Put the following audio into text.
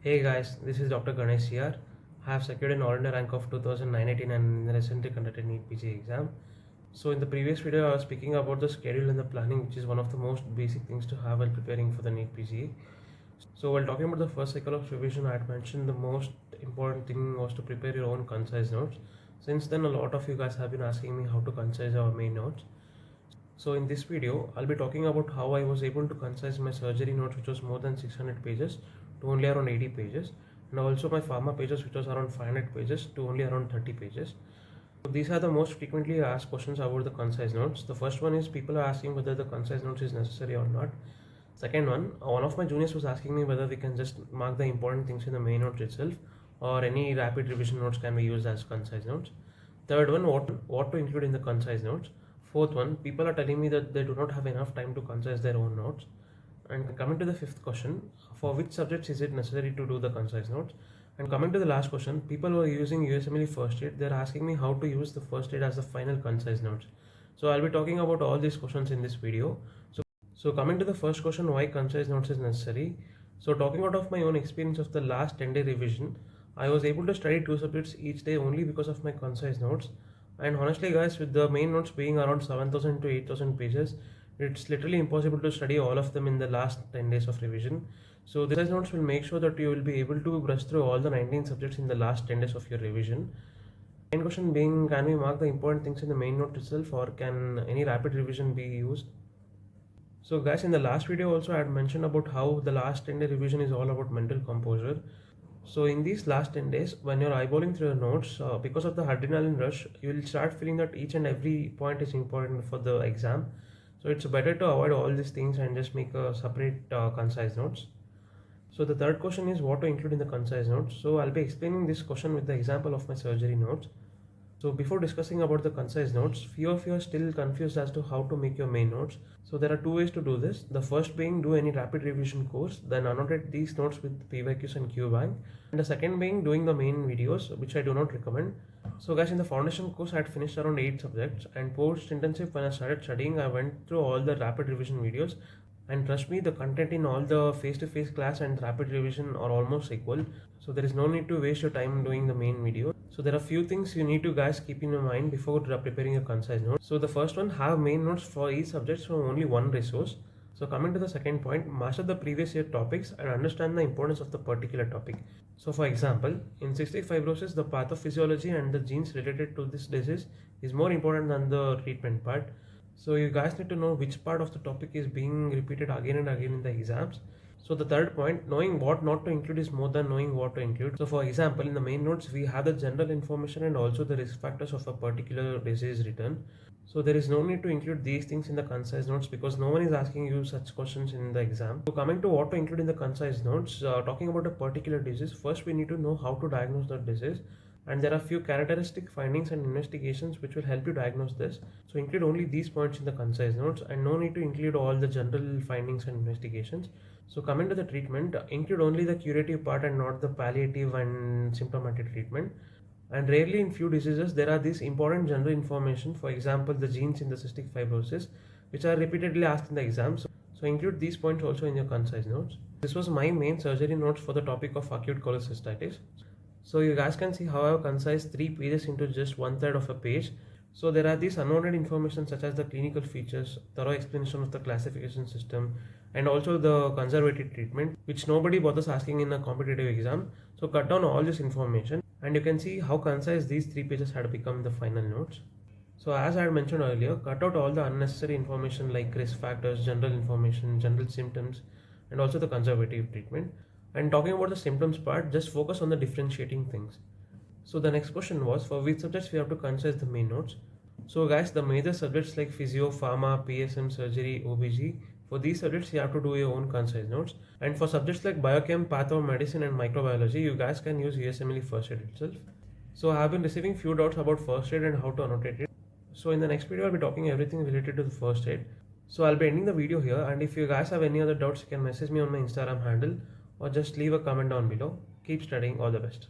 Hey guys, this is Dr. Ganesh here. I have secured an all-India rank of 2018 and recently conducted Neet PG exam. So in the previous video, I was speaking about the schedule and the planning, which is one of the most basic things to have while preparing for the Neet PG. So while talking about the first cycle of revision, I had mentioned the most important thing was to prepare your own concise notes. Since then, a lot of you guys have been asking me how to concise our main notes. So in this video, I'll be talking about how I was able to concise my surgery notes, which was more than 600 pages, to only around 80 pages, and also my pharma pages, which was around 500 pages, to only around 30 pages. So these are the most frequently asked questions about the concise notes. The first one is people are asking whether the concise notes is necessary or not. Second one of my juniors was asking me whether we can just mark the important things in the main notes itself, or any rapid revision notes can be used as concise notes. Third one, what to include in the concise notes. Fourth one, people are telling me that they do not have enough time to concise their own notes. And coming to the fifth question, for which subjects is it necessary to do the concise notes? And coming to the last question, people who are using USMLE first aid, they're asking me how to use the first aid as the final concise notes. So I'll be talking about all these questions in this video. So coming to the first question, why concise notes is necessary. So talking out of my own experience of the last 10-day revision, I was able to study 2 subjects each day only because of my concise notes. And honestly guys, with the main notes being around 7,000 to 8,000 pages, it's literally impossible to study all of them in the last 10 days of revision. So the concise notes will make sure that you will be able to brush through all the 19 subjects in the last 10 days of your revision. Main question being, can we mark the important things in the main note itself, or can any rapid revision be used? So guys, in the last video also I had mentioned about how the last 10-day revision is all about mental composure. So in these last 10 days, when you're eyeballing through your notes, because of the adrenaline rush, you will start feeling that each and every point is important for the exam. So it's better to avoid all these things and just make a separate concise notes. So the third question is what to include in the concise notes. So I'll be explaining this question with the example of my surgery notes. So before discussing about the concise notes, few of you are still confused as to how to make your main notes. So there are two ways to do this. The first being do any rapid revision course, then annotate these notes with PYQs and QBank. And the second being doing the main videos, which I do not recommend. So guys, in the foundation course, I had finished around 8 subjects, and post intensive when I started studying, I went through all the rapid revision videos. And trust me, the content in all the face-to-face class and rapid revision are almost equal. So there is no need to waste your time doing the main video. So there are few things you need to guys keep in your mind before preparing your concise notes. So the first one, have main notes for each subject from only one resource. So coming to the second point, master the previous year topics and understand the importance of the particular topic. So for example, in cystic fibrosis, the pathophysiology and the genes related to this disease is more important than the treatment part. So you guys need to know which part of the topic is being repeated again and again in the exams. So the third point, knowing what not to include is more than knowing what to include. So for example, in the main notes, we have the general information and also the risk factors of a particular disease written. So there is no need to include these things in the concise notes because no one is asking you such questions in the exam. So coming to what to include in the concise notes, talking about a particular disease, first we need to know how to diagnose that disease. And there are few characteristic findings and investigations which will help you diagnose this. So include only these points in the concise notes and no need to include all the general findings and investigations. So coming to the treatment, include only the curative part and not the palliative and symptomatic treatment. And rarely in few diseases there are these important general information, for example the genes in the cystic fibrosis, which are repeatedly asked in the exam. So include these points also in your concise notes. This was my main surgery notes for the topic of acute cholecystitis. So you guys can see how I have concised 3 pages into just 1/3 of a page. So there are these unnoted information such as the clinical features, thorough explanation of the classification system, and also the conservative treatment, which nobody bothers asking in a competitive exam. So cut down all this information and you can see how concise these 3 pages had become the final notes. So as I had mentioned earlier, cut out all the unnecessary information like risk factors, general information, general symptoms, and also the conservative treatment. And talking about the symptoms part, just focus on the differentiating things. So the next question was, for which subjects we have to concise the main notes. So guys, the major subjects like physio, pharma, PSM, surgery, OBG, for these subjects you have to do your own concise notes. And for subjects like biochem, patho, medicine and microbiology, you guys can use USMLE first aid itself. So I have been receiving few doubts about first aid and how to annotate it. So in the next video, I'll be talking everything related to the first aid. So I'll be ending the video here, and if you guys have any other doubts, you can message me on my Instagram handle or just leave a comment down below. Keep studying. All the best.